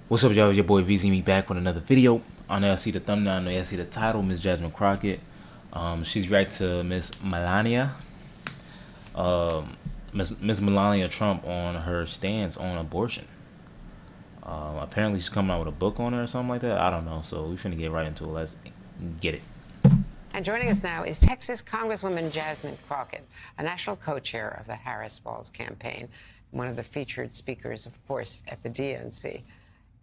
What's up, y'all? It's your boy VZ, me back with another video. I know y'all see the thumbnail, I know y'all see the title, Miss Jasmine Crockett. She's react to Miss Melania Trump on her stance on abortion. Apparently she's coming out with a book on it or something like that. I don't know. So we finna get right into it. Let's get it. And joining us now is Texas Congresswoman Jasmine Crockett, a national co-chair of the Harris Falls campaign, one of the featured speakers, of course, at the DNC.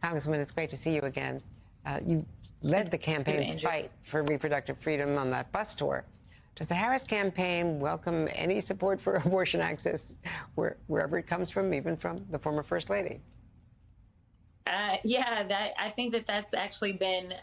Congresswoman, it's great to see you again. You led the campaign's fight for reproductive freedom on that bus tour. Does the Harris campaign welcome any support for abortion access wherever it comes from, even from the former First Lady? I think that's actually been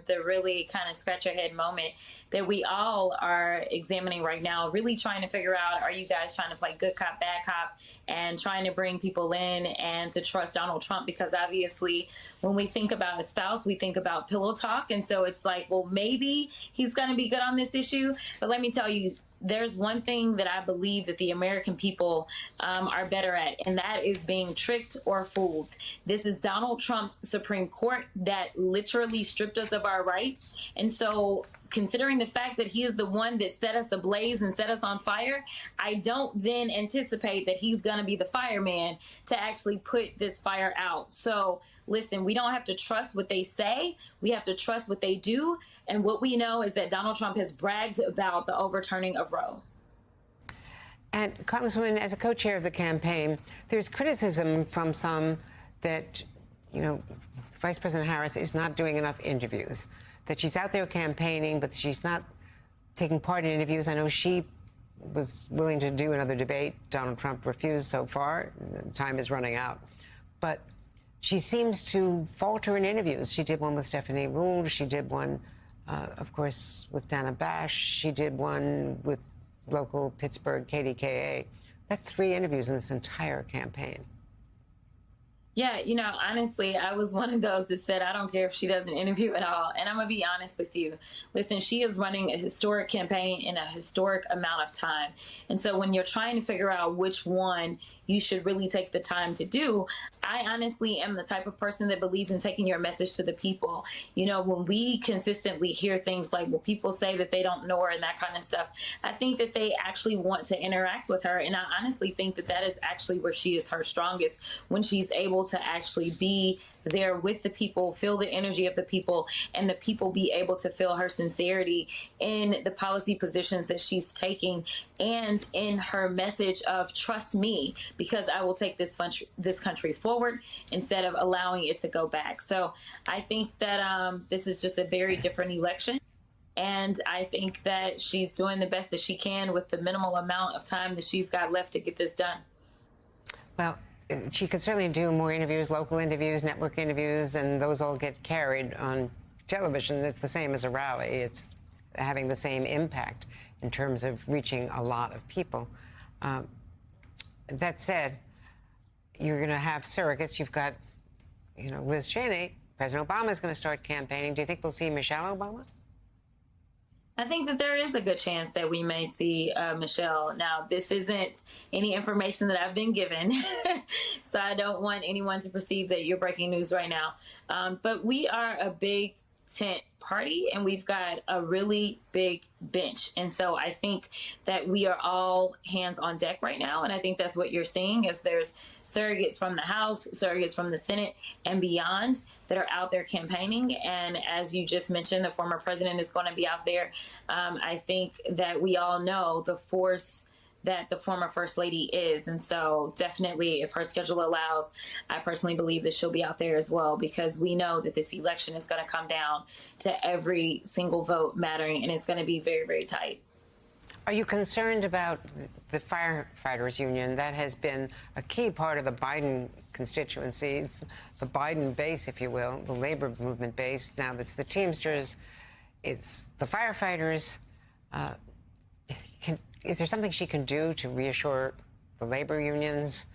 the really kind of scratch your head moment that we all are examining right now, really trying to figure out, are you guys trying to play good cop, bad cop, and trying to bring people in and to trust Donald Trump? Because obviously when we think about a spouse, we think about pillow talk. And so it's like, well, maybe he's going to be good on this issue. But let me tell you, there's one thing that I believe that the American people are better at, and that is being tricked or fooled. This is Donald Trump's Supreme Court that literally stripped us of our rights. And so considering the fact that he is the one that set us ablaze and set us on fire, I don't then anticipate that he's going to be the fireman to actually put this fire out. So listen, we don't have to trust what they say. We have to trust what they do. And what we know is that Donald Trump has bragged about the overturning of Roe. And Congresswoman, as a co-chair of the campaign, there's criticism from some that, Vice President Harris is not doing enough interviews, that she's out there campaigning, but she's not taking part in interviews. I know she was willing to do another debate. Donald Trump refused so far. Time is running out. But she seems to falter in interviews. She did one with Stephanie Ruhle. She did one, of course, with Dana Bash. She did one with local Pittsburgh KDKA. That's 3 interviews in this entire campaign. Yeah, honestly, I was one of those that said, I don't care if she does an interview at all. And I'm going to be honest with you. Listen, she is running a historic campaign in a historic amount of time. And so when you're trying to figure out which one you should really take the time to do, I honestly am the type of person that believes in taking your message to the people. When we consistently hear things like, well, people say that they don't know her and that kind of stuff, I think that they actually want to interact with her. And I honestly think that that is actually where she is her strongest, when she's able to actually be there with the people, feel the energy of the people, and the people be able to feel her sincerity in the policy positions that she's taking and in her message of trust me, because I will take this country forward instead of allowing it to go back. So I think that this is just a very different election. And I think that she's doing the best that she can with the minimal amount of time that she's got left to get this done. Well, she could certainly do more interviews, local interviews, network interviews, and those all get carried on television. It's the same as a rally. It's having the same impact in terms of reaching a lot of people. That said, you're going to have surrogates. You've got, Liz Cheney. President Obama is going to start campaigning. Do you think we'll see Michelle Obama? I think that there is a good chance that we may see Michelle. Now, this isn't any information that I've been given, so I don't want anyone to perceive that you're breaking news right now. But we are a big tent party, and we've got a really big bench. And so I think that we are all hands on deck right now. And I think that's what you're seeing, is there's surrogates from the House, surrogates from the Senate and beyond that are out there campaigning. And as you just mentioned, the former president is going to be out there. I think that we all know the force that the former First Lady is. And so definitely, if her schedule allows, I personally believe that she'll be out there as well, because we know that this election is going to come down to every single vote mattering, and it's going to be very, very tight. Are you concerned about the firefighters union? That has been a key part of the Biden constituency, the Biden base, if you will, the labor movement base. Now it's the Teamsters, it's the firefighters. Is there something she can do to reassure the labor unions,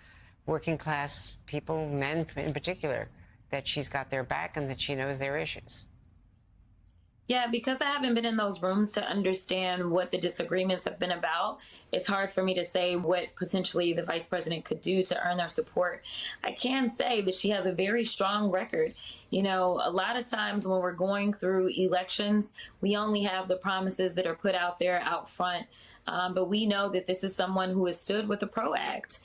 working class people, men in particular, that she's got their back and that she knows their issues? Yeah, because I haven't been in those rooms to understand what the disagreements have been about, it's hard for me to say what potentially the vice president could do to earn their support. I can say that she has a very strong record. You know, a lot of times when we're going through elections, we only have the promises that are put out there out front. But we know that this is someone who has stood with the PRO Act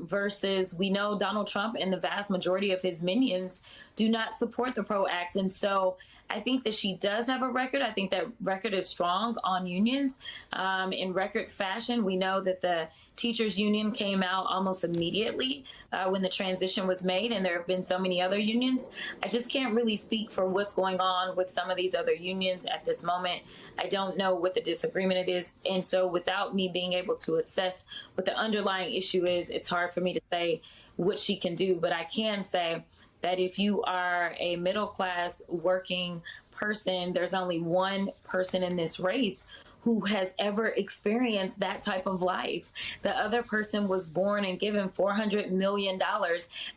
versus we know Donald Trump and the vast majority of his minions do not support the PRO Act. And so I think that she does have a record. I think that record is strong on unions in record fashion. We know that the teachers union came out almost immediately when the transition was made, and there have been so many other unions. I just can't really speak for what's going on with some of these other unions at this moment. I don't know what the disagreement it is. And so without me being able to assess what the underlying issue is, it's hard for me to say what she can do. But I can say that if you are a middle class working person, there's only one person in this race who has ever experienced that type of life. The other person was born and given $400 million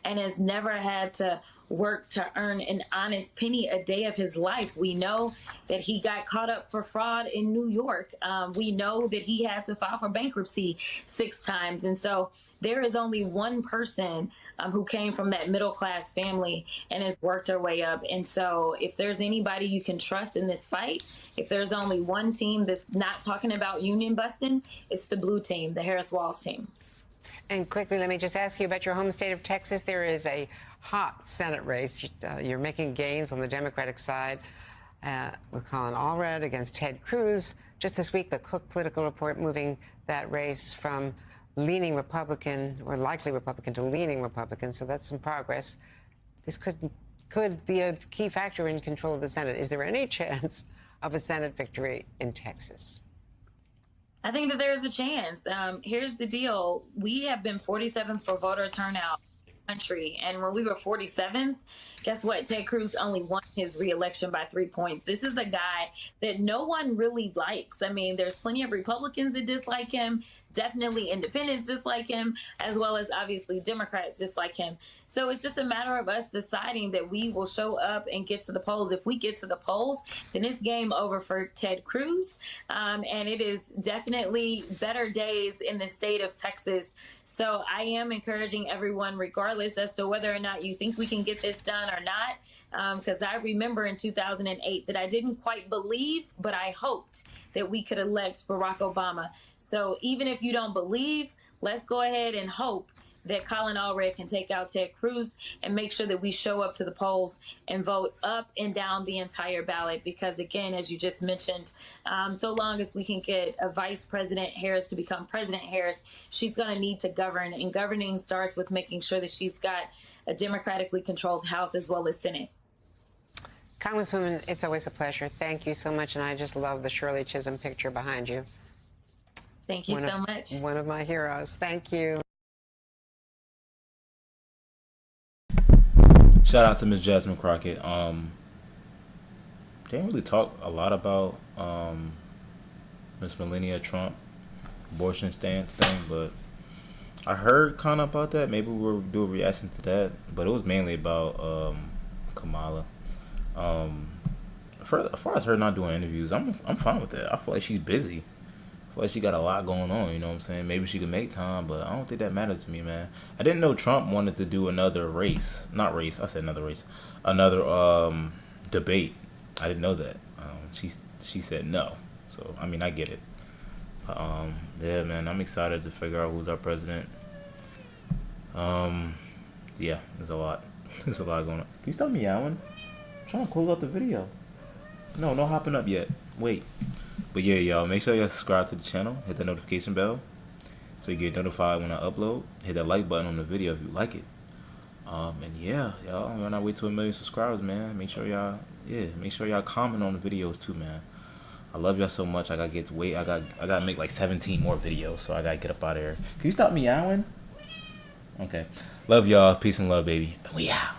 and has never had to work to earn an honest penny a day of his life. We know that he got caught up for fraud in New York. We know that he had to file for bankruptcy 6 times. And so there is only one person who came from that middle class family and has worked her way up. And so if there's anybody you can trust in this fight, if there's only one team that's not talking about union busting, it's the blue team, the Harris-Walz team. And quickly, let me just ask you about your home state of Texas. There is a hot Senate race. You're making gains on the Democratic side with Colin Allred against Ted Cruz. Just this week, the Cook Political Report moving that race from leaning Republican or likely Republican to leaning Republican. So that's some progress. This could be a key factor in control of the Senate. Is there any chance of a Senate victory in Texas? I think that there's a chance. Here's the deal. We have been 47th for voter turnout in the country. And when we were 47th, guess what? Ted Cruz only won his reelection by 3 points. This is a guy that no one really likes. I mean, there's plenty of Republicans that dislike him, definitely independents dislike him, as well as obviously Democrats dislike him. So it's just a matter of us deciding that we will show up and get to the polls. If we get to the polls, then it's game over for Ted Cruz. And it is definitely better days in the state of Texas. So I am encouraging everyone, regardless as to whether or not you think we can get this done or not, because I remember in 2008 that I didn't quite believe, but I hoped that we could elect Barack Obama. So even if you don't believe, let's go ahead and hope that Colin Allred can take out Ted Cruz and make sure that we show up to the polls and vote up and down the entire ballot. Because again, as you just mentioned, so long as we can get a Vice President Harris to become President Harris, she's going to need to govern. And governing starts with making sure that she's got a democratically controlled House as well as Senate. Congresswoman, it's always a pleasure. Thank you so much. And I just love the Shirley Chisholm picture behind you. Thank you so much. One of my heroes. Thank you. Shout out to Ms. Jasmine Crockett. Didn't really talk a lot about Ms. Melania Trump abortion stance thing, but I heard kind of about that. Maybe we'll do a reaction to that, but it was mainly about Kamala. As far as her not doing interviews, I'm fine with that. I feel like she's busy. I feel like she got a lot going on, you know what I'm saying? Maybe she could make time, but I don't think that matters to me, man. I didn't know Trump wanted to do another race. Not race, I said another race. Another debate. I didn't know that. She said no. So, I mean, I get it. Yeah, man, I'm excited to figure out who's our president. Yeah, there's a lot. There's a lot going on. Can you stop meowing? I'm trying to close out the video. No hopping up yet. Wait. But yeah, y'all, make sure y'all subscribe to the channel. Hit the notification bell so you get notified when I upload. Hit that like button on the video if you like it. And yeah, y'all, I'm on our way to 1 million subscribers, man. Make sure y'all comment on the videos too, man. I love y'all so much. I gotta make like 17 more videos, so I gotta get up out of here. Can you stop meowing? Okay. Love y'all. Peace and love, baby. We out.